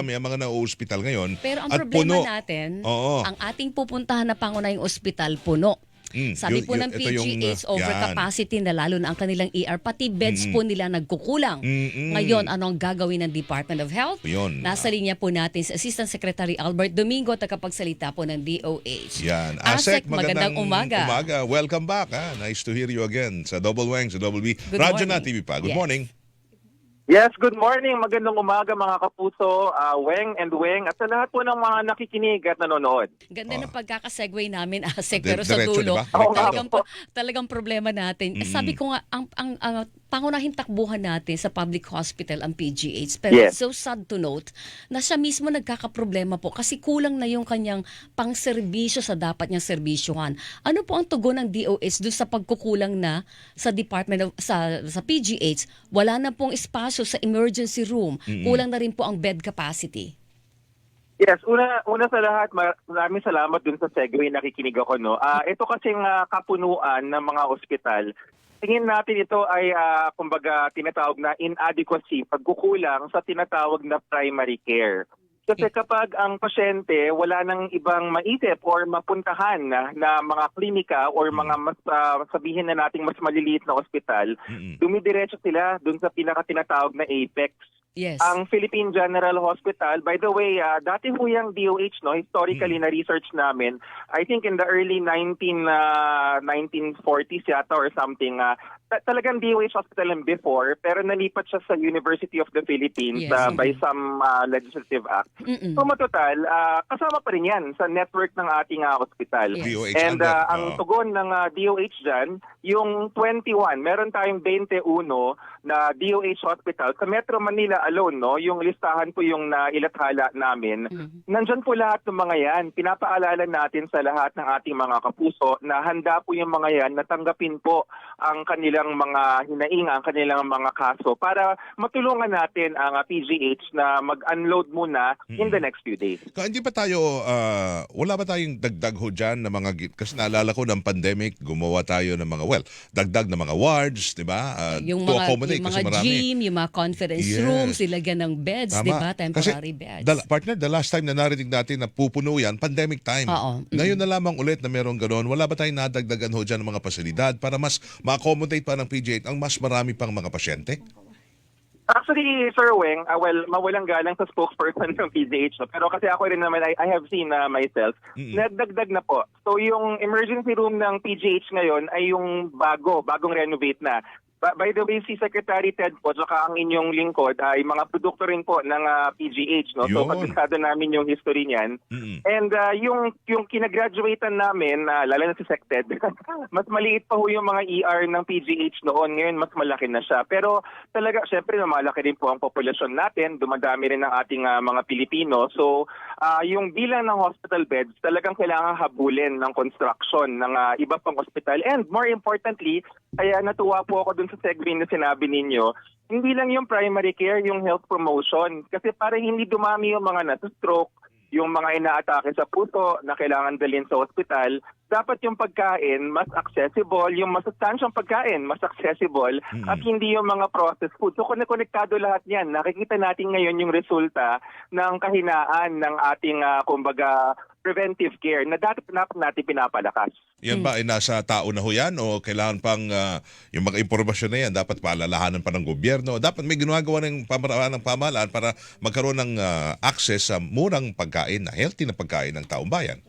alam, yung mga na-ospital ngayon. Pero ang at problema puno. natin, Oo. ang ating pupuntahan na pangunahing ospital puno. Sabi po ng Ito yung, PGH, yan. overcapacity na lalo na ang kanilang ER, pati beds po nila nagkukulang. Ngayon, ano ang gagawin ng Department of Health? Yun. Nasa linya po natin si Assistant Secretary Albert Domingo, tagapagsalita po ng DOH. Yan. ASEC, magandang umaga. Welcome back. Nice to hear you again sa Double Wang, sa Double B. Good Radyo na morning. TV pa. Good Yes. morning. Yes, good morning. Magandang umaga mga kapuso, Weng and Weng at sa lahat po ng mga nakikinig at nanonood. Ganda ng pagkakasegue namin, ASEC, pero sa Diretso, dulo, diba? Oo nga talagang problema natin. Sabi ko nga, ang pangunahing takbuhan natin sa public hospital ang PGH. Pero Yes. so sad to note na siya mismo nagkakaproblema po kasi kulang na yung kanyang pang-serbisyo sa dapat niyang serbisyohan. Ano po ang tugon ng DOH doon sa pagkukulang na sa Department of sa PGH? Wala na pong espasyo sa emergency room. Kulang na rin po ang bed capacity. Yes, una sa lahat, maraming salamat dun sa segue, nakikinig ako. No? Ito kasing kapunuan ng mga ospital, tingin natin ito ay kumbaga tinatawag na inadequacy, pagkukulang sa tinatawag na primary care. Kasi kapag ang pasyente wala nang ibang maisip or mapuntahan na mga klinika or mga mas sabihin na nating mas maliliit na ospital, dumidiretso sila dun sa pinakatinatawag na Apex. Yes. Ang Philippine General Hospital, by the way, dati ho yung DOH, no, historically na research namin, I think in the early 1940s yata or something, talagang DOH hospital and before, pero nalipat siya sa University of the Philippines Yes. by some legislative act. So matotal, kasama pa rin yan sa network ng ating hospital. Yes. DOH And under. ang tugon ng DOH dyan, yung 21, meron tayong 21 na DOH hospital sa Metro Manila alone, no, yung listahan po yung nailathala namin. Nandyan po lahat ng mga yan. Pinapaalala natin sa lahat ng ating mga kapuso na handa po yung mga yan na tanggapin po ang kanilang mga hinaing, ang kanilang mga kaso para matulungan natin ang PGH na mag-unload muna in the next few days. Hindi ba tayo, wala ba tayong dagdag ho dyan na mga, kasi naalala ko ng pandemic, gumawa tayo ng mga, dagdag na mga wards, di ba? Yung To mga, accommodate yung kasi mga marami. gym, yung mga conference Yes. rooms, ilagyan ng beds, Tama. di ba? Temporary Kasi, beds. partner, the last time na narinig natin na pupuno yan, pandemic time. Oo. Ngayon na lamang ulit na meron gano'n, wala ba tayong nadagdagan ho dyan ng mga pasilidad para mas ma-accommodate pa ng PGH ang mas marami pang mga pasyente? Actually, Sir Weng, mawalang galang sa spokesperson ng PGH. No? Pero kasi ako rin naman, I have seen myself, nagdagdag na po. So yung emergency room ng PGH ngayon ay yung bagong renovate na. By the way, si Secretary Ted po, saka ang inyong lingkod ay mga produkto rin po ng PGH. No? So, Yun. pagkakado namin yung history niyan. And yung kinagraduatean namin, lalo na si Sec Ted, mas maliit pa ho yung mga ER ng PGH noon. Ngayon, mas malaki na siya. Pero talaga, syempre, malaki rin po ang populasyon natin. Dumadami rin ang ating mga Pilipino. So, yung bilang ng hospital beds, talagang kailangan habulin ng construction ng iba pang hospital. And more importantly, kaya natuwa po ako dun sa segment na sinabi ninyo, hindi lang yung primary care, yung health promotion. Kasi para hindi dumami yung mga nasa-stroke, yung mga inaatake sa puso na kailangan dalhin sa ospital, dapat yung pagkain mas accessible, yung masustansyang pagkain mas accessible, at hindi yung mga processed food. So konektado lahat yan. Nakikita natin ngayon yung resulta ng kahinaan ng ating, kumbaga, preventive care na dapat natin pinapalakas. Yan ba ay nasa tao na ho yan o kailangan pang yung mga impormasyon na yan dapat paalalahanan pa ng gobyerno? Dapat may ginagawa ng pamahalaan para magkaroon ng access sa murang pagkain, na healthy na pagkain ng taong bayan.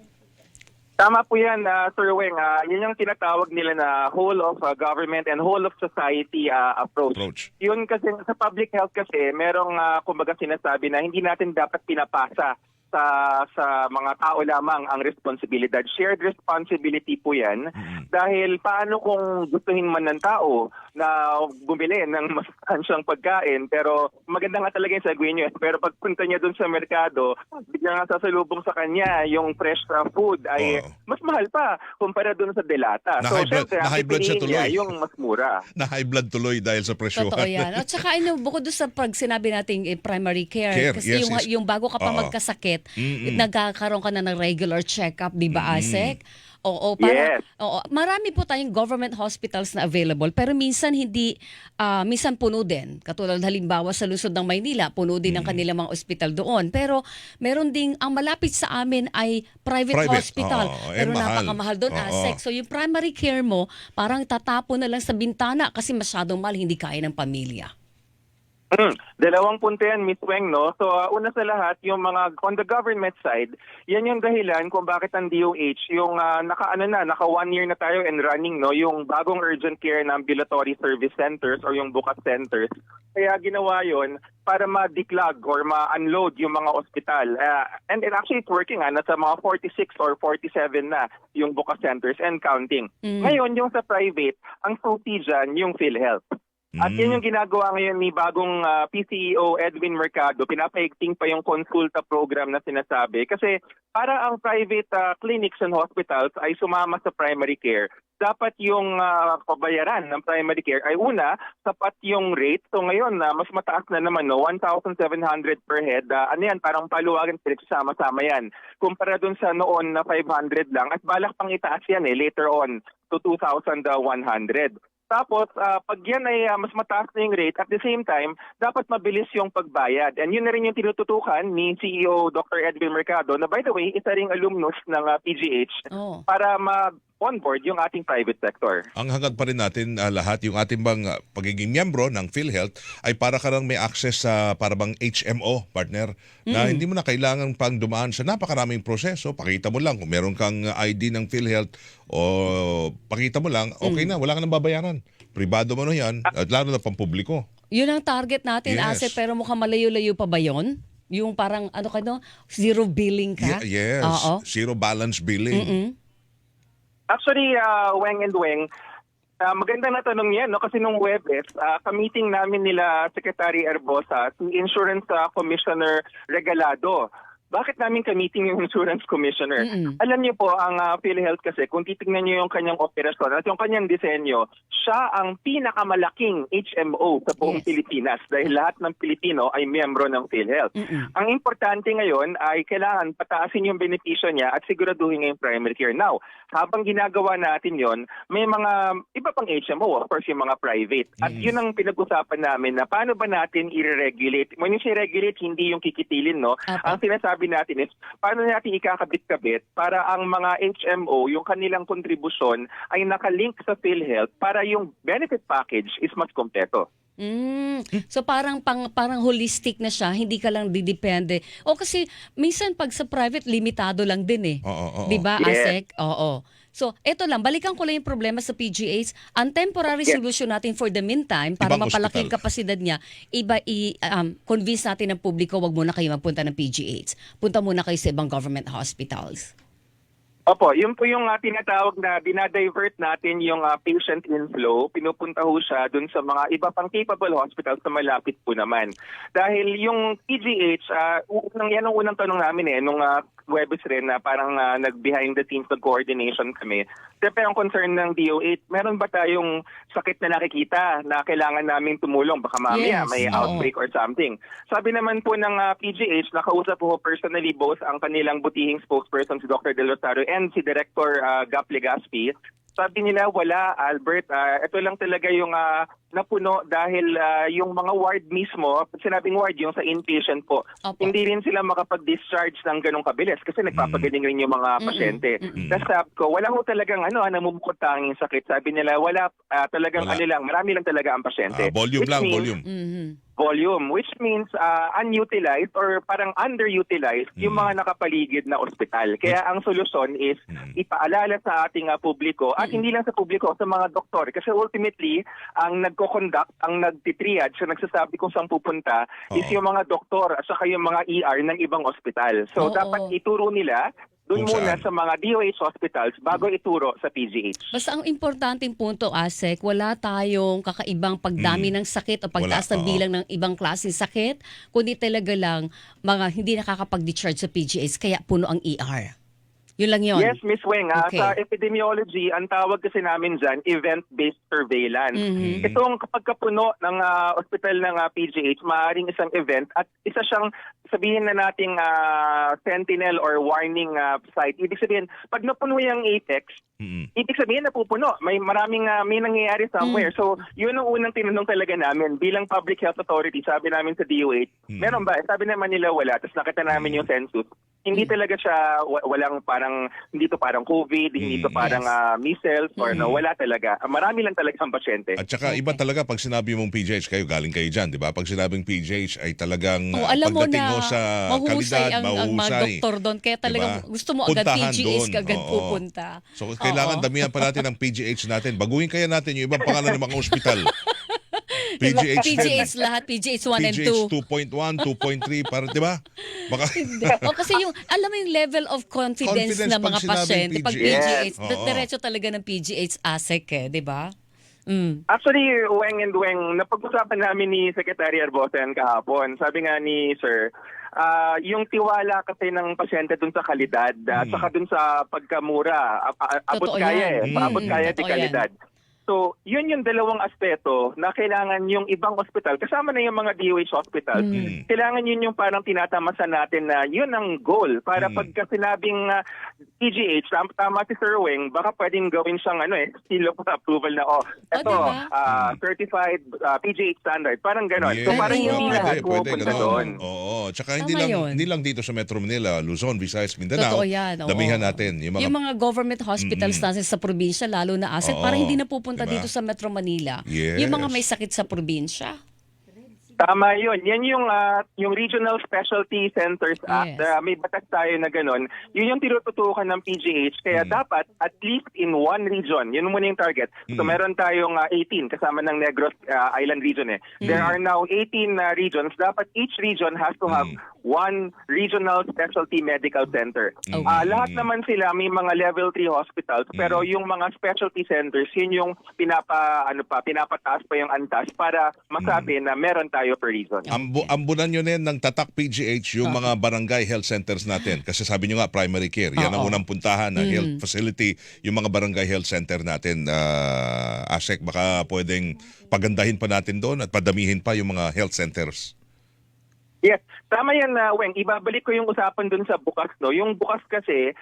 Tama po yan, Sir Weng. Yun yung tinatawag nila na whole of government and whole of society approach. Yun kasi sa public health kasi merong kumbaga sinasabi na hindi natin dapat pinapasa sa mga tao lamang ang responsibilidad. Shared responsibility po yan. Dahil paano kung gustuhin man ng tao na bumili ng masustansyang pagkain, pero maganda nga talaga yung segue nyo. Pero pagpunta niya dun sa merkado, bigla nga sasalubong sa kanya yung fresh food ay mas mahal pa kumpara dun sa delata. Na so, high blood siya tuloy. Yung mas mura. Na high blood tuloy dahil sa presyo. Totoo yan. At saka bukod doon sa pag sinabi nating primary care, kasi yes, yung bago ka pa magkasakit, nagkakaroon ka na ng regular check-up, di ba, ASEC? Oo, Yes. oo, marami po tayong government hospitals na available pero minsan hindi minsan puno din. Katulad halimbawa sa lungsod ng Maynila, puno din ang kanilang mga ospital doon. Pero meron ding ang malapit sa amin ay private hospital. Oo, Pero mahal. napakamahal doon, Oo. ASEC. So yung primary care mo, parang tatapon na lang sa bintana kasi masyadong mahal, hindi kaya ng pamilya. Dalawang punto yan, Ms. Weng, no? So, una sa lahat, yung mga, on the government side, yan yung dahilan kung bakit ang DOH, yung naka 1 year na tayo and running, no? Yung bagong urgent care na ambulatory service centers or yung bukas centers. Kaya ginawa yon para ma-declog or ma-unload yung mga ospital. And actually, it's working, nasa mga 46 or 47 na yung bukas centers and counting. Ngayon, yung sa private, ang susi dyan, yung PhilHealth. At yan yung ginagawa ngayon ni bagong PCEO Edwin Mercado. Pinapaigting pa yung consulta program na sinasabi. Kasi para ang private clinics and hospitals ay sumama sa primary care, dapat yung pabayaran ng primary care ay una, sapat yung rate. So ngayon, mas mataas na naman, no? 1,700 per head. Ano yan, parang paluwagan, pinagsama-sama yan. Kumpara dun sa noon na 500 lang. At balak pang itaas yan later on to 2,100. Tapos, pag yan ay mas mataas na yung rate, at the same time, dapat mabilis yung pagbayad. And yun na rin yung tinututukan ni CEO Dr. Edwin Mercado, na by the way, isa ring alumnus ng PGH, para ma-onboard yung ating private sector. Ang hangad pa rin natin lahat, yung ating bang pagiging miyembro ng PhilHealth ay para ka lang may access sa para bang HMO, partner, na hindi mo na kailangan pang dumaan sa napakaraming proseso. Pakita mo lang kung meron kang ID ng PhilHealth o pakita mo lang, okay na, wala ka nang babayaran. Pribado mo na yan, at lalo na pampubliko. Yun ang target natin, Yes. ASEC, pero mukhang malayo-layo pa ba yun? Yung parang, zero billing ka? Yes, Oo. zero balance billing. Actually, Weng and Weng, maganda na tanong yan, no? Kasi nung Webes, ka-meeting namin nila Secretary Erbosa, si Insurance Commissioner Regalado. Bakit namin ka-meeting yung Insurance Commissioner? Alam niyo po, ang PhilHealth kasi, kung titignan niyo yung kanyang operasyon at yung kanyang disenyo, siya ang pinakamalaking HMO sa buong Pilipinas dahil lahat ng Pilipino ay miyembro ng PhilHealth. Ang importante ngayon ay kailangan pataasin yung benepisyo niya at siguraduhin yung primary care. Now, habang ginagawa natin yon, may mga iba pang HMO, of course, yung mga private. At yun ang pinag-usapan namin na paano ba natin i-regulate. When you say regulate, hindi yung kikitilin, no? Ang sinasabi natin is, paano natin ikakabit-kabit para ang mga HMO, yung kanilang kontribusyon ay nakalink sa PhilHealth para yung benefit package is mas kompleto. So parang holistic na siya, hindi ka lang didepende. O kasi minsan pag sa private limitado lang din eh. Oo. 'Di ba, Yes. ASEC? Oo. So, eto lang, balikan ko lang yung problema sa PGH. Ang temporary solution natin for the meantime, para Ibang mapalaki hospital. yung kapasidad niya, convince natin ng publiko, wag muna kayo magpunta ng PGH. Punta muna kayo sa ibang government hospitals. Opo, yun po yung tinatawag na dinadivert natin yung patient inflow. Pinupunta ho siya dun sa mga iba pang capable hospitals na malapit po naman. Dahil yung PGH, yan ang unang tanong namin nung Webes rin na parang nag-behind the scenes coordination kami. Siyempre ang concern ng DOH, meron ba tayong sakit na nakikita na kailangan namin tumulong? Baka mamaya may outbreak or something. Sabi naman po ng PGH, nakausap po personally both ang kanilang butihing spokesperson si Dr. Del Rosario and si Director Gap Legaspi. Sabi nila, wala, Albert. Ito lang talaga yung napuno dahil yung mga ward mismo, sinabing ward yung sa inpatient po, hindi rin sila makapag-discharge ng ganong kabilis kasi nagpapagaling rin yung mga pasyente. Tapos sabi ko, wala ho talagang namumukot tanging sakit. Sabi nila, wala talagang marami lang talaga ang pasyente. Volume lang, volume. Volume, which means unutilized or parang underutilized yung mga nakapaligid na ospital. Kaya ang solusyon is ipaalala sa ating publiko at hindi lang sa publiko, sa mga doktor. Kasi ultimately, ang nagko-conduct, ang nagtitriage, sa nagsasabi kung saan pupunta is yung mga doktor at saka yung mga ER ng ibang ospital. So dapat ituro nila doon Kung muna saan? sa mga DOH hospitals bago ituro sa PGH. Basta ang importanteng punto, ASEC, wala tayong kakaibang pagdami ng sakit o pagtaas ng Wala, bilang ng ibang klaseng sakit, kundi talaga lang mga hindi nakakapag-discharge sa PGH, kaya puno ang ER. Yun lang yun. Yes, Miss Weng. Okay. Sa epidemiology, ang tawag kasi namin dyan, event-based surveillance. Mhm. Itong kapag kapuno ng ospital ng PGH, maaaring isang event at isa siyang sabihin na nating sentinel or warning site. Ibig sabihin, pag napuno yung apex, ibig sabihin napupuno. May maraming may nangyayari somewhere. So, yun ang unang tinanong talaga namin. Bilang public health authority, sabi namin sa DOH, meron ba? Sabi naman nila wala. Tapos nakita namin yung census. Hindi talaga siya, walang parang, hindi to parang COVID, hindi to parang measles, or no, wala talaga. Marami lang talaga ang pasyente. At saka iba talaga pag sinabi mong PGH, kayo galing kayo dyan, di ba? Pag sinabing PGH ay talagang Alam mo pagdating na ho sa mahusay kalidad, ang mga mahusay. doktor doon. Kaya talagang Diba? gusto mo agad Puntahan PGH doon. ka agad Oo. pupunta. So kailangan Oo. damihan pa natin ang PGH natin. Baguhin kaya natin yung ibang pangalan ng mga ospital. PGH, PGH lahat, PGH 1 and 2. PGH 2.1, 2.3, para, di ba? Baka, O kasi yung, alam mo yung level of confidence, Confidence ng pag mga sinabing pasyente. Pag PGH. PGH, Oo. diretso talaga ng PGH ASEC di ba? Mm. Actually, Weng and Weng, napag-usapan namin ni Secretary Arbosan kahapon. Sabi nga ni Sir, yung tiwala kasi ng pasyente dun sa kalidad, saka dun sa pagkamura, abot Totoo kaya yan. abot kaya di Totoo yan. kalidad. So, yun yung dalawang aspeto na kailangan yung ibang ospital, kasama na yung mga DOH hospitals, kailangan yun yung parang tinatamasan natin na yun ang goal. Para pagka sinabing PGH, tama si Sir Weng, baka pwedeng gawin siyang seal of approval na, eto, diba? certified PGH standard. Parang ganon. yes, So, parang Pwede hindi yun. lahat pwede, pumupunta ganon. doon. Oo. Tsaka Tama yun. hindi lang dito sa Metro Manila, Luzon, Visayas, Mindanao. Totoo yan. oo. Damihan natin. Yung mga government hospitals natin sa probinsya, lalo na ASEC, Oo. para hindi na pupunta Diba? dito sa Metro Manila. Yes. Yung mga may sakit sa probinsya. Tama yun. Yan yung Regional Specialty Centers Act. Yes. May batas tayo na ganun. Yun yung tinututukan ng PGH. Kaya dapat at least in one region. Yun muna yung target. So meron tayong 18 kasama ng Negros Island region. There are now 18 regions. Dapat each region has to have one regional specialty medical center. Lahat naman sila may mga level 3 hospitals. Pero yung mga specialty centers, yun yung pinapataas pa yung antas para masabi na meron tayo per region. Ambunan nyo din ng Tatak PGH yung mga barangay health centers natin. Kasi sabi nyo nga, primary care. Yan ang unang puntahan na health facility, yung mga barangay health center natin. ASEC, baka pwedeng pagandahin pa natin doon at padamihin pa yung mga health centers. Yes, tama yan, Weng. Ibabalik ko yung usapan dun sa bukas. No? Yung bukas kasi,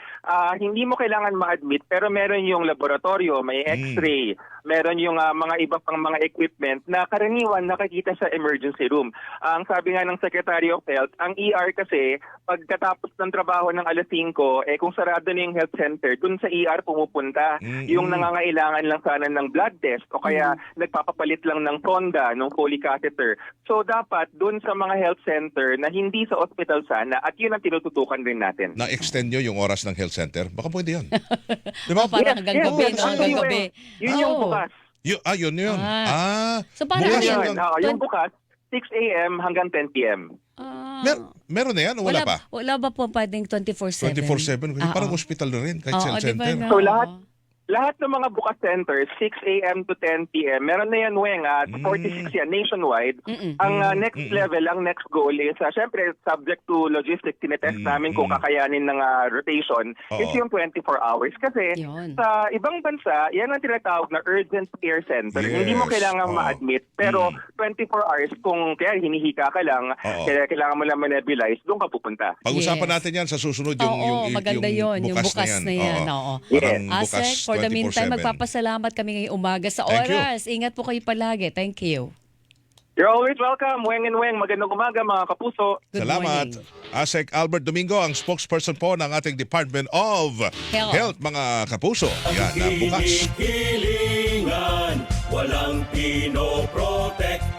hindi mo kailangan ma-admit, pero meron yung laboratorio, may x-ray, meron yung mga iba pang mga equipment na karaniwan nakikita sa emergency room. Ang sabi nga ng Secretary of Health, ang ER kasi, pagkatapos ng trabaho ng alas 5, kung sarado na yung health center, dun sa ER pumupunta. Yung nangangailangan lang sana ng blood test o kaya nagpapapalit lang ng sonda, ng Foley catheter. So dapat dun sa mga health center na hindi sa hospital sana at yun ang tinututukan rin natin. Na-extend nyo yung oras ng health center? Baka pwede yan. Diba? Parang hanggang gabi, no? Hanggang gabi. Yun yung bukas. Yun. So parang bukas Yun, hanggang- yung bukas, 6 a.m. hanggang 10 p.m. meron na yan o wala pa? Wala ba po pwedeng 24/7? 24/7? Parang hospital na rin, kahit Oo, health diba, center. no? So lahat ng mga bukas centers, 6 a.m. to 10 p.m., meron na yan, Weng, 46 yan, nationwide. Ang next level, ang next goal is, syempre, subject to logistics, tinetest namin kung kakayanin ng rotation, is yung 24 hours. Kasi Yun. sa ibang bansa, yan ang tinatawag na urgent care center. Yes. Hindi mo kailangan ma-admit, pero 24 hours, kung kaya hinihika ka lang, kaya kailangan mo lang ma-nebulize, doon ka pupunta. Pag-usapan Yes. natin yan sa susunod Oo, maganda yun. Yung bukas na yan. Oo. Parang Yes. bukas ASEC, for the meantime, 24/7. magpapasalamat kami ngayong umaga sa Thank you. oras. Ingat po kayo palagi. Thank you. You're always welcome, Weng and Weng. Magandang umaga, mga kapuso. Good Salamat. morning. ASEC Albert Domingo, ang spokesperson po ng ating Department of Health mga kapuso. Yan, na bukas. Hilingan, walang pinoprotektahan.